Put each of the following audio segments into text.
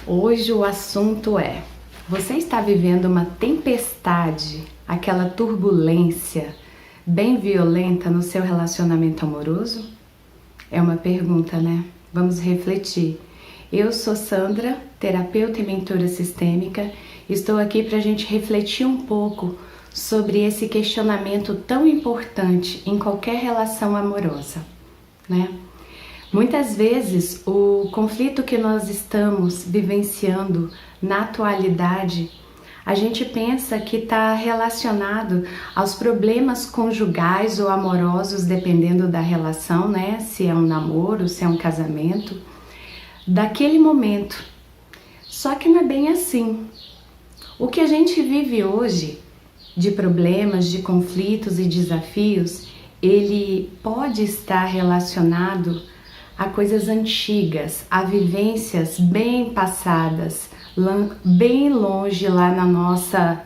Hoje o assunto é: você está vivendo uma tempestade, aquela turbulência bem violenta no seu relacionamento amoroso? É uma pergunta, né? Vamos refletir. Eu sou Sandra, terapeuta e mentora sistêmica. Estou aqui para a gente refletir um pouco sobre esse questionamento tão importante em qualquer relação amorosa, né? Muitas vezes o conflito que nós estamos vivenciando na atualidade, a gente pensa que está relacionado aos problemas conjugais ou amorosos, dependendo da relação, né? Se é um namoro, se é um casamento, daquele momento. Só que não é bem assim. O que a gente vive hoje de problemas, de conflitos e desafios, ele pode estar relacionado a coisas antigas, a vivências bem passadas, bem longe lá na nossa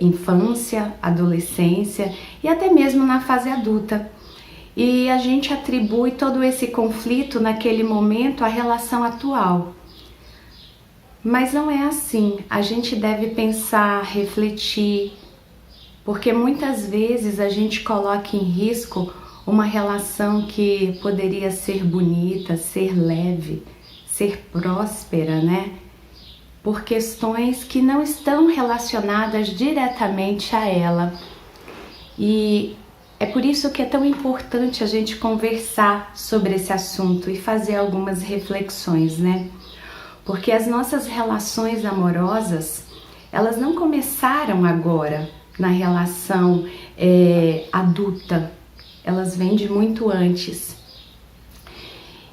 infância, adolescência e até mesmo na fase adulta. E a gente atribui todo esse conflito naquele momento à relação atual. Mas não é assim. A gente deve pensar, refletir, porque muitas vezes a gente coloca em risco uma relação que poderia ser bonita, ser leve, ser próspera, né? Por questões que não estão relacionadas diretamente a ela. E é por isso que é tão importante a gente conversar sobre esse assunto e fazer algumas reflexões, né? Porque as nossas relações amorosas, elas não começaram agora na relação adulta. Elas vêm de muito antes.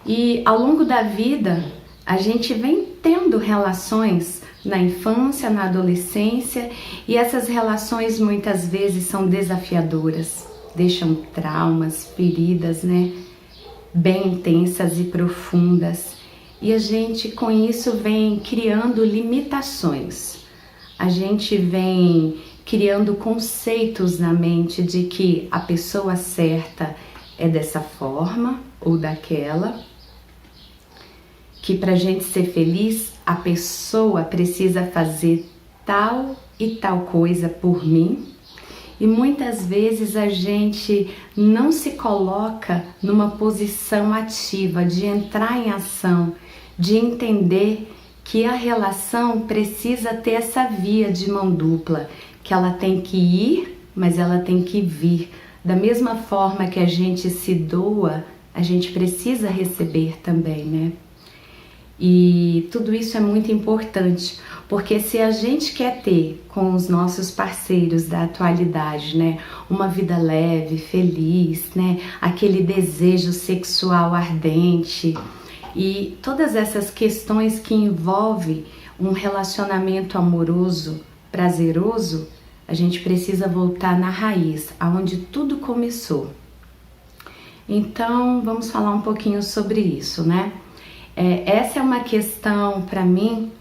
E ao longo da vida, a gente vem tendo relações na infância, na adolescência, e essas relações muitas vezes são desafiadoras, deixam traumas, feridas, né? Bem intensas e profundas. E a gente com isso vem criando limitações. A gente vem criando conceitos na mente de que a pessoa certa é dessa forma ou daquela, que pra gente ser feliz a pessoa precisa fazer tal e tal coisa por mim, e muitas vezes a gente não se coloca numa posição ativa de entrar em ação, de entender que a relação precisa ter essa via de mão dupla, que ela tem que ir, mas ela tem que vir. Da mesma forma que a gente se doa, a gente precisa receber também, né? E tudo isso é muito importante, porque se a gente quer ter com os nossos parceiros da atualidade, né, uma vida leve, feliz, né, aquele desejo sexual ardente e todas essas questões que envolvem um relacionamento amoroso, prazeroso, a gente precisa voltar na raiz, aonde tudo começou. Então, vamos falar um pouquinho sobre isso, né? Essa é uma questão, para mim,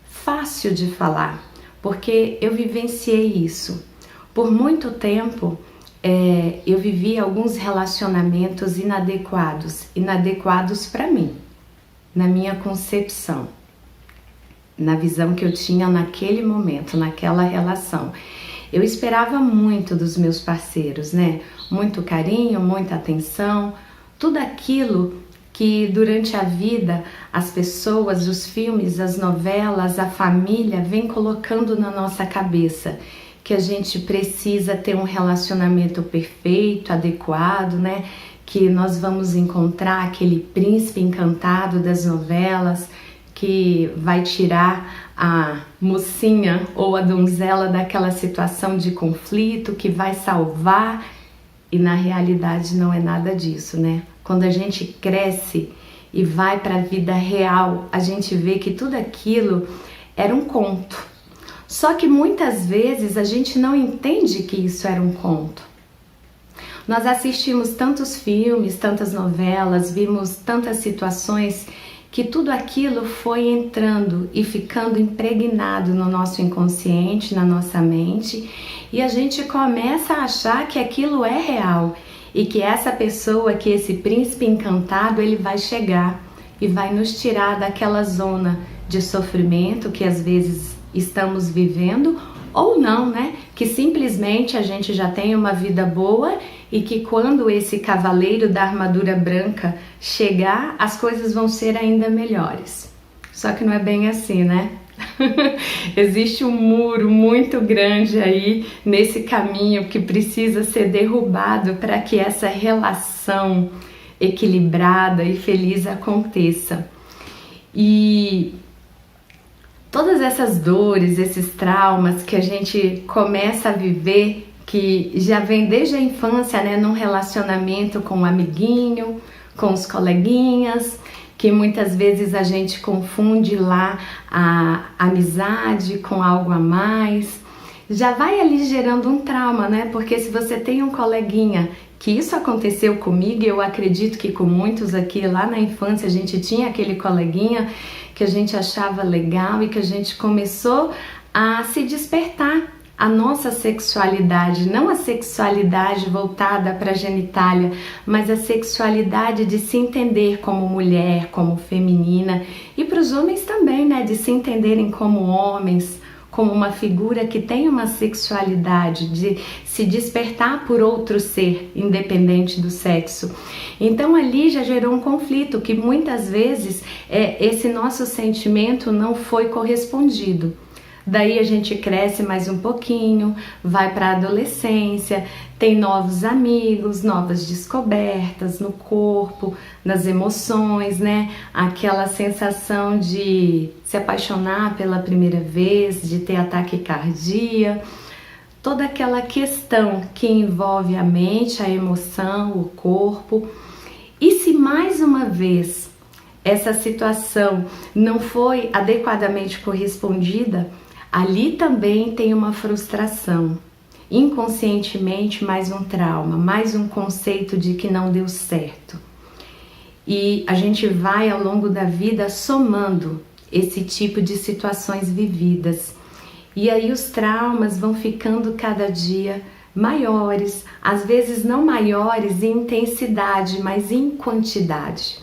fácil de falar, porque eu vivenciei isso. Por muito tempo, eu vivi alguns relacionamentos inadequados para mim, na minha concepção, na visão que eu tinha naquele momento, naquela relação. Eu esperava muito dos meus parceiros, né? Muito carinho, muita atenção, tudo aquilo que durante a vida as pessoas, os filmes, as novelas, a família vem colocando na nossa cabeça, que a gente precisa ter um relacionamento perfeito, adequado, né? Que nós vamos encontrar aquele príncipe encantado das novelas que vai tirar a mocinha ou a donzela daquela situação de conflito, que vai salvar, e na realidade não é nada disso, né? Quando a gente cresce e vai para a vida real, a gente vê que tudo aquilo era um conto. Só que muitas vezes a gente não entende que isso era um conto. Nós assistimos tantos filmes, tantas novelas, vimos tantas situações que tudo aquilo foi entrando e ficando impregnado no nosso inconsciente, na nossa mente, e a gente começa a achar que aquilo é real e que essa pessoa, que esse príncipe encantado, ele vai chegar e vai nos tirar daquela zona de sofrimento que às vezes estamos vivendo ou não, né? Que simplesmente a gente já tem uma vida boa e que quando esse cavaleiro da armadura branca chegar, as coisas vão ser ainda melhores. Só que não é bem assim, né? Existe um muro muito grande aí nesse caminho que precisa ser derrubado para que essa relação equilibrada e feliz aconteça. E todas essas dores, esses traumas que a gente começa a viver, que já vem desde a infância, né, num relacionamento com um amiguinho, com os coleguinhas, que muitas vezes a gente confunde lá a amizade com algo a mais, já vai ali gerando um trauma, né? Porque se você tem um coleguinha, que isso aconteceu comigo, eu acredito que com muitos aqui, lá na infância a gente tinha aquele coleguinha que a gente achava legal e que a gente começou a se despertar a nossa sexualidade, não a sexualidade voltada para a genitália, mas a sexualidade de se entender como mulher, como feminina, e para os homens também, né, de se entenderem como homens, como uma figura que tem uma sexualidade, de se despertar por outro ser, independente do sexo. Então ali já gerou um conflito que muitas vezes esse nosso sentimento não foi correspondido. Daí a gente cresce mais um pouquinho, vai para a adolescência, tem novos amigos, novas descobertas no corpo, nas emoções, né? Aquela sensação de se apaixonar pela primeira vez, de ter ataque cardíaco, toda aquela questão que envolve a mente, a emoção, o corpo. E se mais uma vez essa situação não foi adequadamente correspondida, ali também tem uma frustração, inconscientemente mais um trauma, mais um conceito de que não deu certo. E a gente vai ao longo da vida somando esse tipo de situações vividas. E aí os traumas vão ficando cada dia maiores, às vezes não maiores em intensidade, mas em quantidade.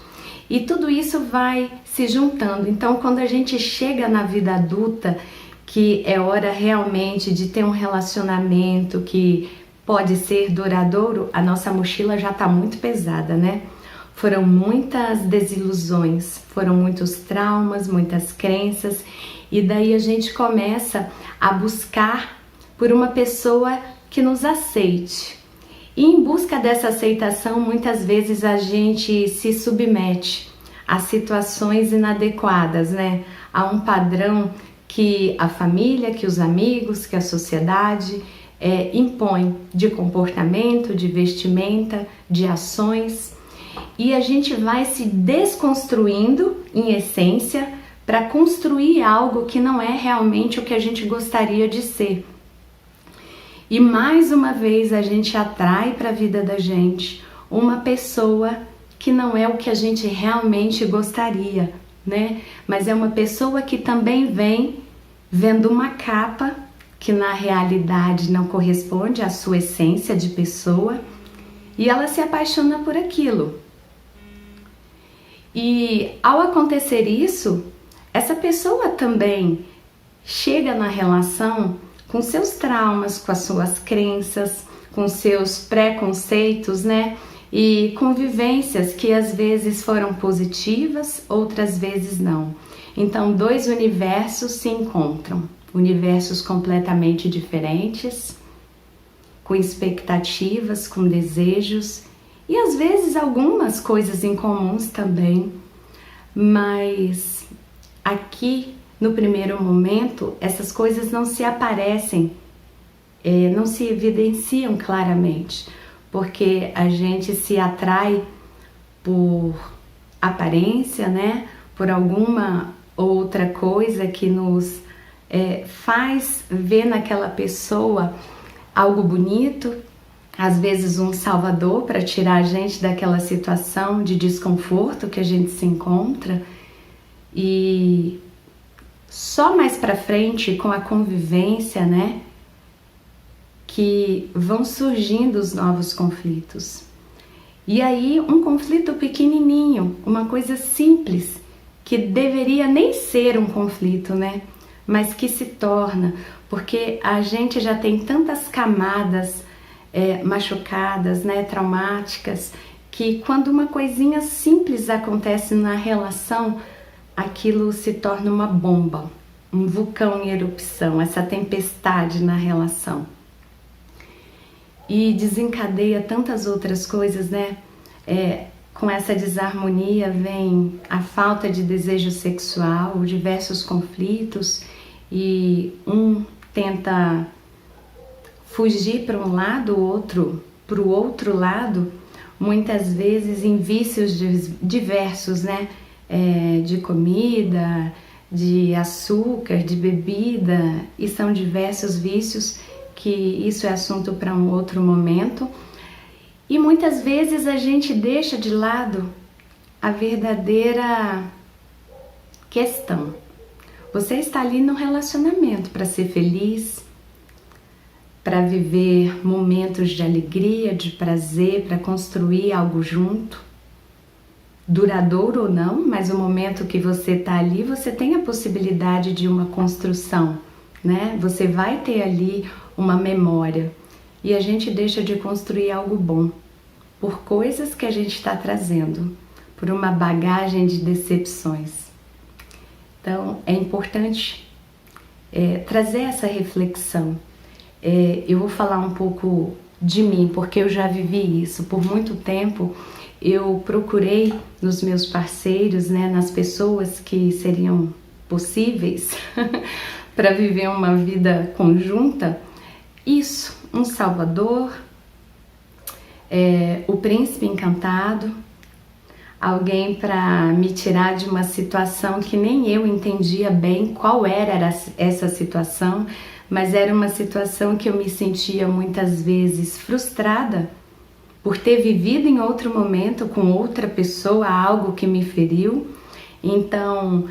E tudo isso vai se juntando. Então, quando a gente chega na vida adulta, que é hora realmente de ter um relacionamento que pode ser duradouro, a nossa mochila já está muito pesada, né? Foram muitas desilusões, foram muitos traumas, muitas crenças, e daí a gente começa a buscar por uma pessoa que nos aceite. E em busca dessa aceitação, muitas vezes a gente se submete a situações inadequadas, né? A um padrão que a família, que os amigos, que a sociedade impõe de comportamento, de vestimenta, de ações. E a gente vai se desconstruindo, em essência, para construir algo que não é realmente o que a gente gostaria de ser. E mais uma vez a gente atrai para a vida da gente uma pessoa que não é o que a gente realmente gostaria, né? Mas é uma pessoa que também vem vendo uma capa que na realidade não corresponde à sua essência de pessoa e ela se apaixona por aquilo. E ao acontecer isso, essa pessoa também chega na relação com seus traumas, com as suas crenças, com seus preconceitos, né? E convivências que às vezes foram positivas, outras vezes não. Então, dois universos se encontram, universos completamente diferentes, com expectativas, com desejos e às vezes algumas coisas em comuns também. Mas aqui, no primeiro momento, essas coisas não se aparecem, não se evidenciam claramente, porque a gente se atrai por aparência, né? Por alguma outra coisa que nos faz ver naquela pessoa algo bonito, às vezes um salvador para tirar a gente daquela situação de desconforto que a gente se encontra. E só mais para frente, com a convivência, né, que vão surgindo os novos conflitos. E aí um conflito pequenininho, uma coisa simples, que deveria nem ser um conflito, né? Mas que se torna, porque a gente já tem tantas camadas machucadas, né, traumáticas, que quando uma coisinha simples acontece na relação, aquilo se torna uma bomba, um vulcão em erupção, essa tempestade na relação. E desencadeia tantas outras coisas, né? Com essa desarmonia vem a falta de desejo sexual, diversos conflitos, e um tenta fugir para um lado, o outro para o outro lado, muitas vezes em vícios diversos, né? De comida, de açúcar, de bebida, e são diversos vícios que isso é assunto para um outro momento. E muitas vezes a gente deixa de lado a verdadeira questão. Você está ali no relacionamento para ser feliz, para viver momentos de alegria, de prazer, para construir algo junto, duradouro ou não, mas o momento que você está ali, você tem a possibilidade de uma construção, né? Você vai ter ali uma memória, e a gente deixa de construir algo bom por coisas que a gente está trazendo, por uma bagagem de decepções. Então é importante trazer essa reflexão. Eu vou falar um pouco de mim, porque eu já vivi isso. Por muito tempo eu procurei nos meus parceiros, né, nas pessoas que seriam possíveis para viver uma vida conjunta, isso, um salvador, o príncipe encantado, alguém para me tirar de uma situação que nem eu entendia bem qual era essa situação, mas era uma situação que eu me sentia muitas vezes frustrada por ter vivido em outro momento com outra pessoa algo que me feriu. Então,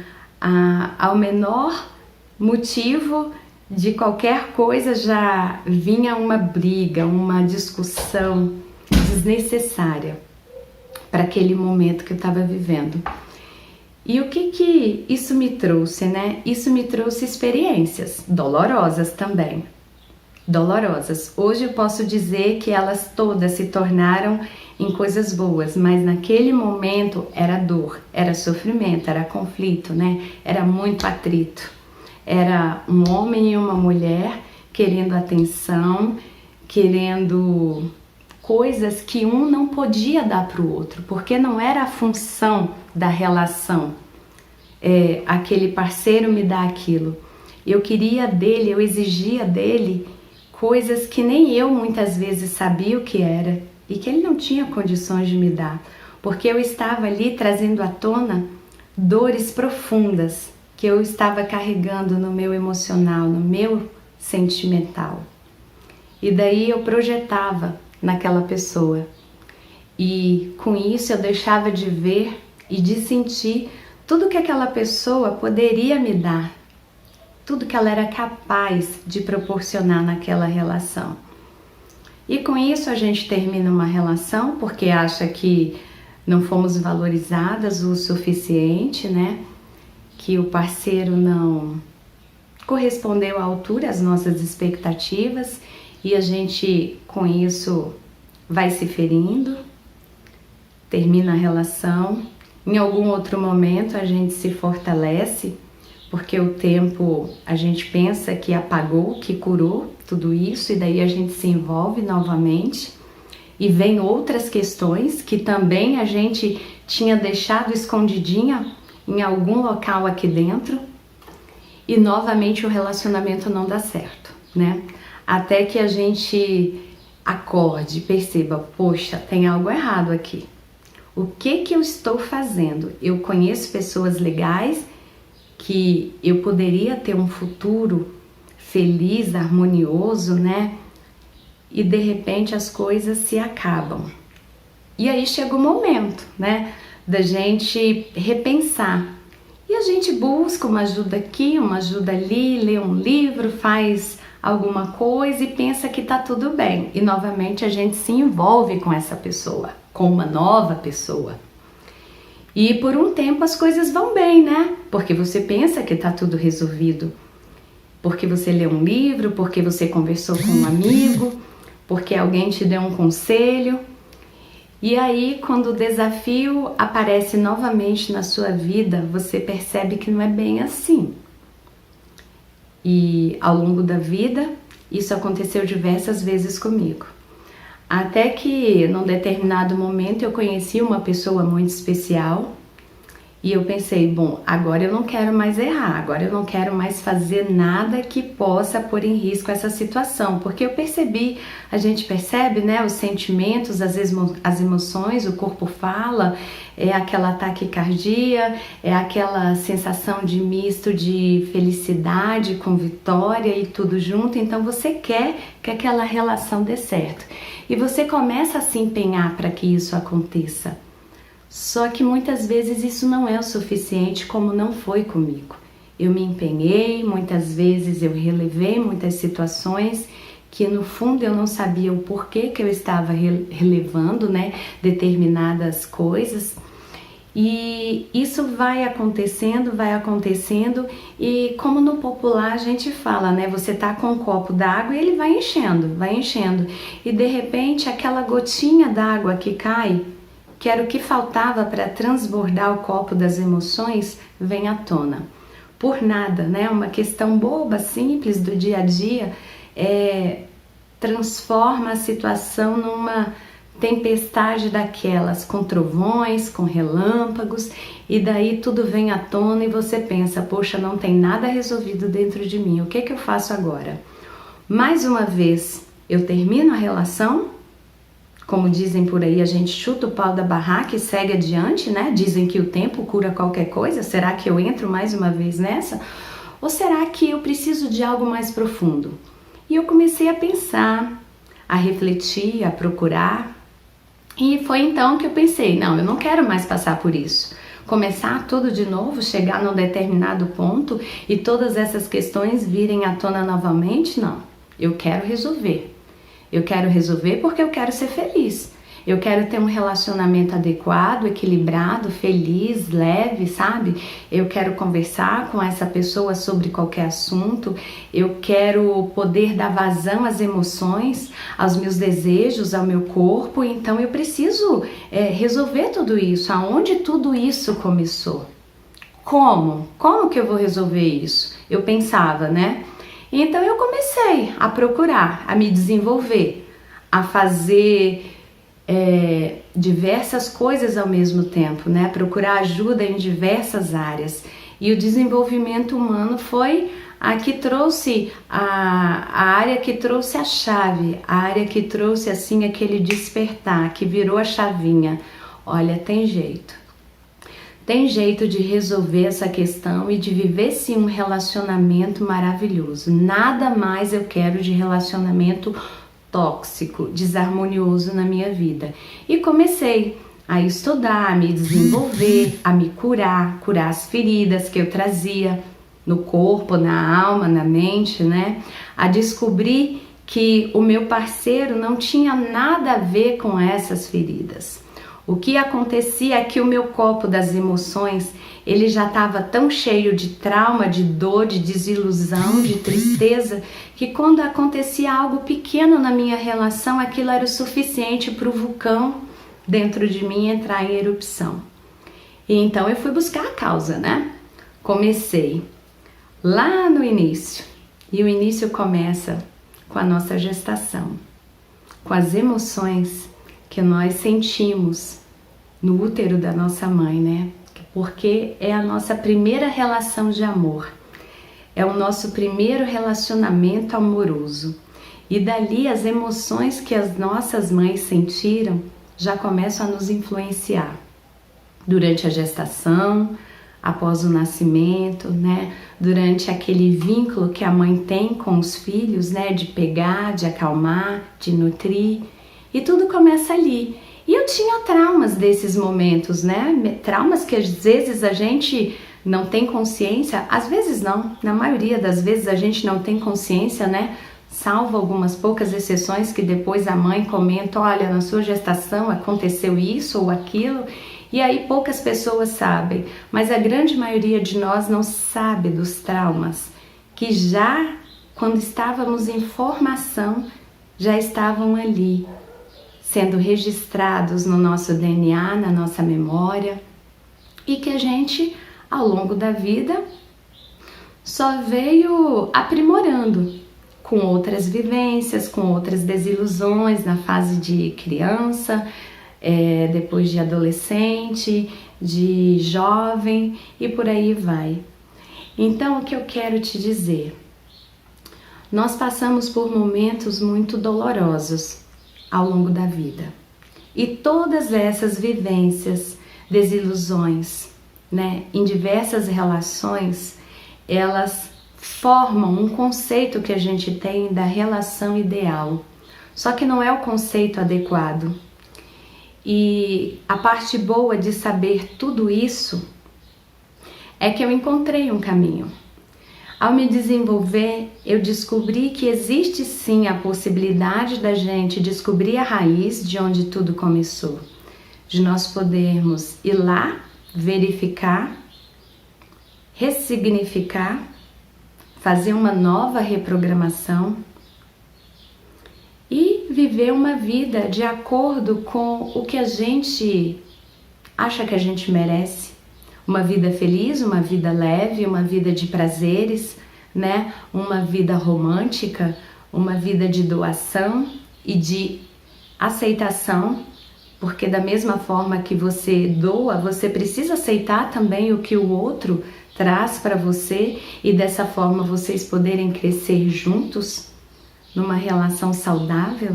ao menor motivo de qualquer coisa já vinha uma briga, uma discussão desnecessária para aquele momento que eu estava vivendo. E o que isso me trouxe, né? Isso me trouxe experiências dolorosas também. Dolorosas. Hoje eu posso dizer que elas todas se tornaram em coisas boas, mas naquele momento era dor, era sofrimento, era conflito, né? Era muito atrito. Era um homem e uma mulher querendo atenção, querendo coisas que um não podia dar para o outro, porque não era a função da relação. Aquele parceiro me dá aquilo. Eu queria dele, eu exigia dele coisas que nem eu muitas vezes sabia o que era e que ele não tinha condições de me dar, porque eu estava ali trazendo à tona dores profundas que eu estava carregando no meu emocional, no meu sentimental. E daí eu projetava naquela pessoa. E com isso eu deixava de ver e de sentir tudo que aquela pessoa poderia me dar, tudo que ela era capaz de proporcionar naquela relação. E com isso a gente termina uma relação porque acha que não fomos valorizadas o suficiente, né? Que o parceiro não correspondeu à altura às nossas expectativas, e a gente com isso vai se ferindo, termina a relação. Em algum outro momento a gente se fortalece, porque o tempo a gente pensa que apagou, que curou tudo isso, e daí a gente se envolve novamente e vem outras questões que também a gente tinha deixado escondidinha em algum local aqui dentro, e novamente o relacionamento não dá certo, né? Até que a gente acorde, perceba, poxa, tem algo errado aqui. O que eu estou fazendo? Eu conheço pessoas legais que eu poderia ter um futuro feliz, harmonioso, né? E de repente as coisas se acabam. E aí chega o momento, né, da gente repensar. E a gente busca uma ajuda aqui, uma ajuda ali, lê um livro, faz alguma coisa e pensa que tá tudo bem. E novamente a gente se envolve com essa pessoa, com uma nova pessoa. E por um tempo as coisas vão bem, né? Porque você pensa que tá tudo resolvido. Porque você leu um livro, porque você conversou com um amigo, porque alguém te deu um conselho. E aí, quando o desafio aparece novamente na sua vida, você percebe que não é bem assim. E ao longo da vida, isso aconteceu diversas vezes comigo. Até que, num determinado momento, eu conheci uma pessoa muito especial e eu pensei, bom, agora eu não quero mais errar, agora eu não quero mais fazer nada que possa pôr em risco essa situação, porque eu percebi, a gente percebe, né, os sentimentos, as emoções, o corpo fala, é aquela taquicardia, é aquela sensação de misto de felicidade com vitória e tudo junto, então você quer que aquela relação dê certo. E você começa a se empenhar para que isso aconteça. Só que muitas vezes isso não é o suficiente, como não foi comigo. Eu me empenhei, muitas vezes eu relevei muitas situações que no fundo eu não sabia o porquê que eu estava relevando, né, determinadas coisas. E isso vai acontecendo e como no popular a gente fala, né, você tá com um copo d'água e ele vai enchendo. E de repente aquela gotinha d'água que cai, que era o que faltava para transbordar o copo das emoções, vem à tona. Por nada, né? Uma questão boba, simples do dia a dia, transforma a situação numa tempestade daquelas, com trovões, com relâmpagos, e daí tudo vem à tona e você pensa, poxa, não tem nada resolvido dentro de mim, o que eu faço agora? Mais uma vez, eu termino a relação? Como dizem por aí, a gente chuta o pau da barraca e segue adiante, né? Dizem que o tempo cura qualquer coisa. Será que eu entro mais uma vez nessa? Ou será que eu preciso de algo mais profundo? E eu comecei a pensar, a refletir, a procurar. E foi então que eu pensei, não, eu não quero mais passar por isso. Começar tudo de novo, chegar num determinado ponto e todas essas questões virem à tona novamente? Não, eu quero resolver. Eu quero resolver porque eu quero ser feliz. Eu quero ter um relacionamento adequado, equilibrado, feliz, leve, sabe? Eu quero conversar com essa pessoa sobre qualquer assunto. Eu quero poder dar vazão às emoções, aos meus desejos, ao meu corpo. Então eu preciso resolver tudo isso. Aonde tudo isso começou? Como? Como que eu vou resolver isso? Eu pensava, né? Então eu comecei a procurar, a me desenvolver, a fazer diversas coisas ao mesmo tempo, né? Procurar ajuda em diversas áreas. E o desenvolvimento humano foi a que trouxe a área que trouxe a chave, a área que trouxe assim aquele despertar, que virou a chavinha. Olha, tem jeito. Tem jeito de resolver essa questão e de viver sim um relacionamento maravilhoso. Nada mais eu quero de relacionamento tóxico, desarmonioso na minha vida. E comecei a estudar, a me desenvolver, a me curar as feridas que eu trazia no corpo, na alma, na mente, né? A descobrir que o meu parceiro não tinha nada a ver com essas feridas. O que acontecia é que o meu copo das emoções, ele já estava tão cheio de trauma, de dor, de desilusão, de tristeza, que quando acontecia algo pequeno na minha relação, aquilo era o suficiente para o vulcão dentro de mim entrar em erupção. E então eu fui buscar a causa, né? Comecei lá no início. E o início começa com a nossa gestação, com as emoções que nós sentimos no útero da nossa mãe, né? Porque é a nossa primeira relação de amor, é o nosso primeiro relacionamento amoroso. E dali as emoções que as nossas mães sentiram já começam a nos influenciar durante a gestação, após o nascimento, né? Durante aquele vínculo que a mãe tem com os filhos, né? De pegar, de acalmar, de nutrir. E tudo começa ali. E eu tinha traumas desses momentos, né? Traumas que às vezes a gente não tem consciência, às vezes não, na maioria das vezes a gente não tem consciência, né? salvo algumas poucas exceções que depois a mãe comenta, olha, na sua gestação aconteceu isso ou aquilo, e aí poucas pessoas sabem, mas a grande maioria de nós não sabe dos traumas que já, quando estávamos em formação, já estavam ali, sendo registrados no nosso DNA, na nossa memória, e que a gente, ao longo da vida, só veio aprimorando com outras vivências, com outras desilusões na fase de criança, depois de adolescente, de jovem e por aí vai. Então, o que eu quero te dizer? Nós passamos por momentos muito dolorosos ao longo da vida. E todas essas vivências, desilusões, em diversas relações, elas formam um conceito que a gente tem da relação ideal. Só que não é o conceito adequado. E a parte boa de saber tudo isso é que eu encontrei um caminho. Ao me desenvolver, eu descobri que existe sim a possibilidade da gente descobrir a raiz de onde tudo começou. De nós podermos ir lá, verificar, ressignificar, fazer uma nova reprogramação e viver uma vida de acordo com o que a gente acha que a gente merece. Uma vida feliz, uma vida leve, uma vida de prazeres, uma vida romântica, uma vida de doação e de aceitação, porque da mesma forma que você doa, você precisa aceitar também o que o outro traz para você e dessa forma vocês poderem crescer juntos numa relação saudável,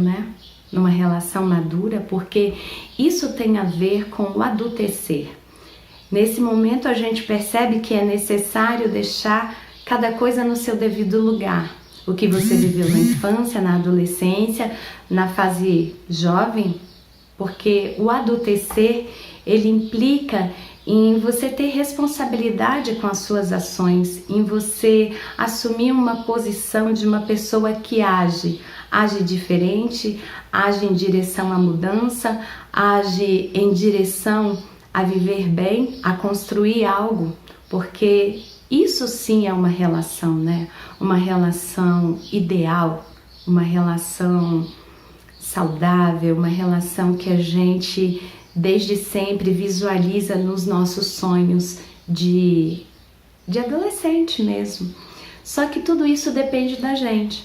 numa relação madura, porque isso tem a ver com o adultecer. Nesse momento a gente percebe que é necessário deixar cada coisa no seu devido lugar. O que você viveu na infância, na adolescência, na fase jovem, porque o adultecer, ele implica em você ter responsabilidade com as suas ações, em você assumir uma posição de uma pessoa que age diferente, age em direção à mudança, age em direção a viver bem, a construir algo, porque isso sim é uma relação, uma relação ideal, uma relação saudável, uma relação que a gente desde sempre visualiza nos nossos sonhos de adolescente mesmo. Só que tudo isso depende da gente.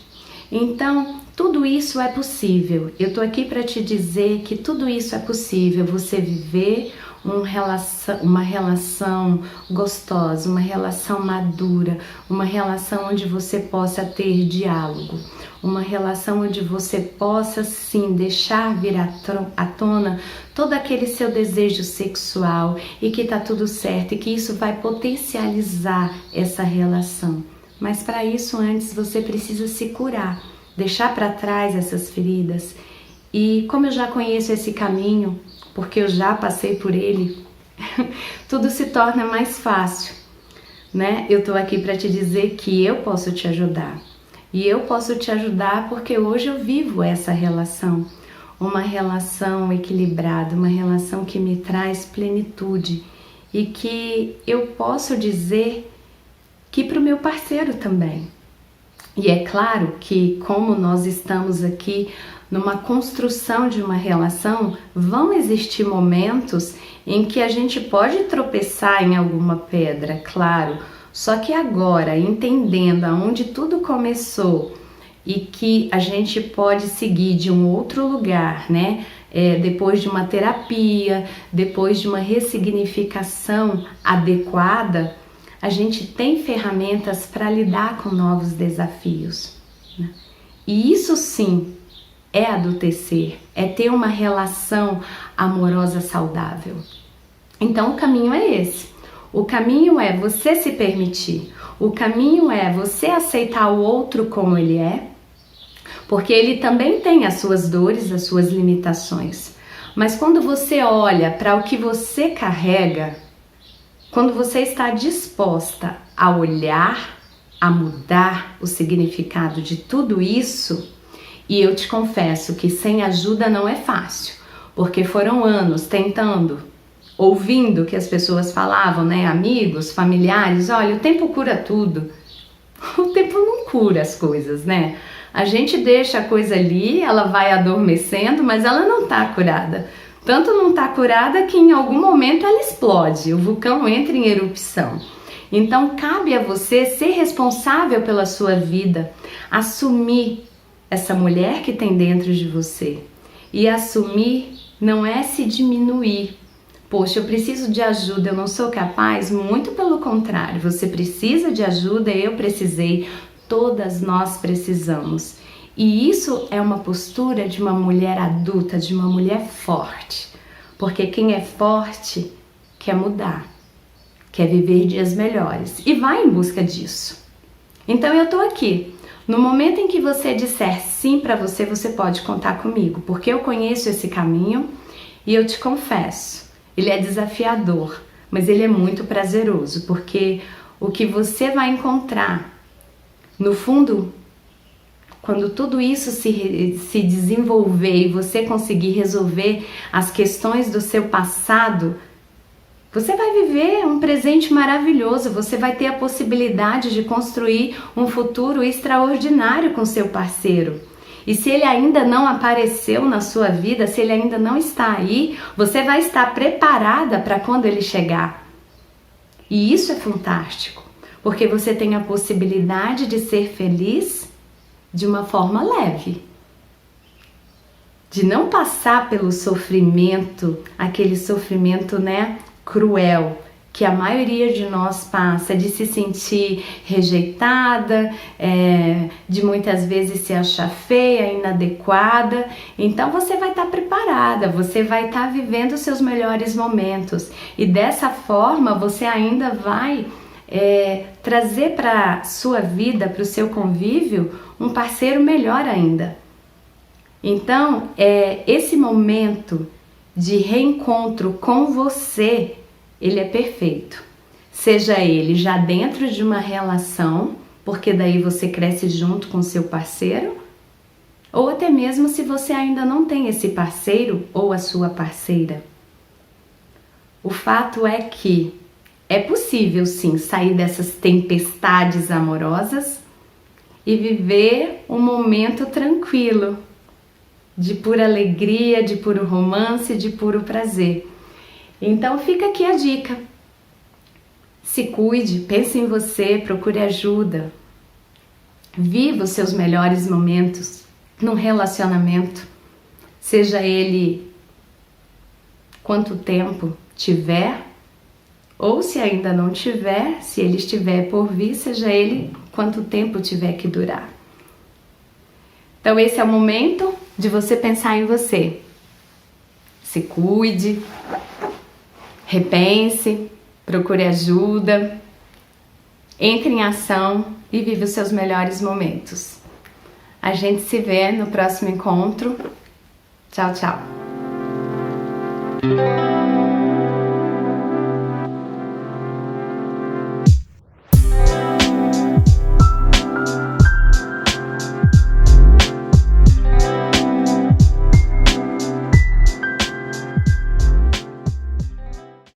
Então, tudo isso é possível. Eu tô aqui para te dizer que tudo isso é possível. Você viver uma relação gostosa, uma relação madura, uma relação onde você possa ter diálogo, uma relação onde você possa sim deixar vir à tona todo aquele seu desejo sexual e que tá tudo certo e que isso vai potencializar essa relação. Mas para isso antes você precisa se curar, deixar para trás essas feridas. E como eu já conheço esse caminho, porque eu já passei por ele, tudo se torna mais fácil, Eu tô aqui para te dizer que eu posso te ajudar. E eu posso te ajudar porque hoje eu vivo essa relação, uma relação equilibrada, uma relação que me traz plenitude e que eu posso dizer que para o meu parceiro também. E é claro que como nós estamos aqui numa construção de uma relação, vão existir momentos em que a gente pode tropeçar em alguma pedra, claro. Só que agora, entendendo aonde tudo começou e que a gente pode seguir de um outro lugar, depois de uma terapia, depois de uma ressignificação adequada, a gente tem ferramentas para lidar com novos desafios. E isso sim é adultecer, é ter uma relação amorosa saudável. Então o caminho é esse. O caminho é você se permitir. O caminho é você aceitar o outro como ele é, porque ele também tem as suas dores, as suas limitações. Mas quando você olha para o que você carrega, quando você está disposta a olhar, a mudar o significado de tudo isso, e eu te confesso que sem ajuda não é fácil, porque foram anos tentando, ouvindo o que as pessoas falavam, né? Amigos, familiares, olha, o tempo cura tudo. O tempo não cura as coisas, né? A gente deixa a coisa ali, ela vai adormecendo, mas ela não tá curada. Tanto não tá curada que em algum momento ela explode, o vulcão entra em erupção. Então cabe a você ser responsável pela sua vida, assumir essa mulher que tem dentro de você. E assumir não é se diminuir. Poxa, eu preciso de ajuda, eu não sou capaz. Muito pelo contrário, você precisa de ajuda, eu precisei, todas nós precisamos. E isso é uma postura de uma mulher adulta, de uma mulher forte. Porque quem é forte quer mudar, quer viver dias melhores e vai em busca disso. Então eu tô aqui. No momento em que você disser sim para você, você pode contar comigo, porque eu conheço esse caminho e eu te confesso, ele é desafiador, mas ele é muito prazeroso, porque o que você vai encontrar, no fundo, quando tudo isso se desenvolver e você conseguir resolver as questões do seu passado, você vai viver um presente maravilhoso, você vai ter a possibilidade de construir um futuro extraordinário com seu parceiro. E se ele ainda não apareceu na sua vida, se ele ainda não está aí, você vai estar preparada para quando ele chegar. E isso é fantástico, porque você tem a possibilidade de ser feliz de uma forma leve. De não passar pelo sofrimento, aquele sofrimento, né, cruel, que a maioria de nós passa, de se sentir rejeitada, de muitas vezes se achar feia, inadequada. Então você vai estar preparada, você vai estar vivendo os seus melhores momentos. E dessa forma você ainda vai trazer para a sua vida, para o seu convívio, um parceiro melhor ainda. Então, esse momento de reencontro com você, ele é perfeito. Seja ele já dentro de uma relação, porque daí você cresce junto com seu parceiro, ou até mesmo se você ainda não tem esse parceiro ou a sua parceira. O fato é que é possível sim sair dessas tempestades amorosas e viver um momento tranquilo, de pura alegria, de puro romance, de puro prazer. Então fica aqui a dica. Se cuide, pense em você, procure ajuda. Viva os seus melhores momentos num relacionamento, seja ele quanto tempo tiver, ou se ainda não tiver, se ele estiver por vir, seja ele quanto tempo tiver que durar. Então esse é o momento de você pensar em você. Se cuide, repense, procure ajuda, entre em ação e viva os seus melhores momentos. A gente se vê no próximo encontro. Tchau, tchau.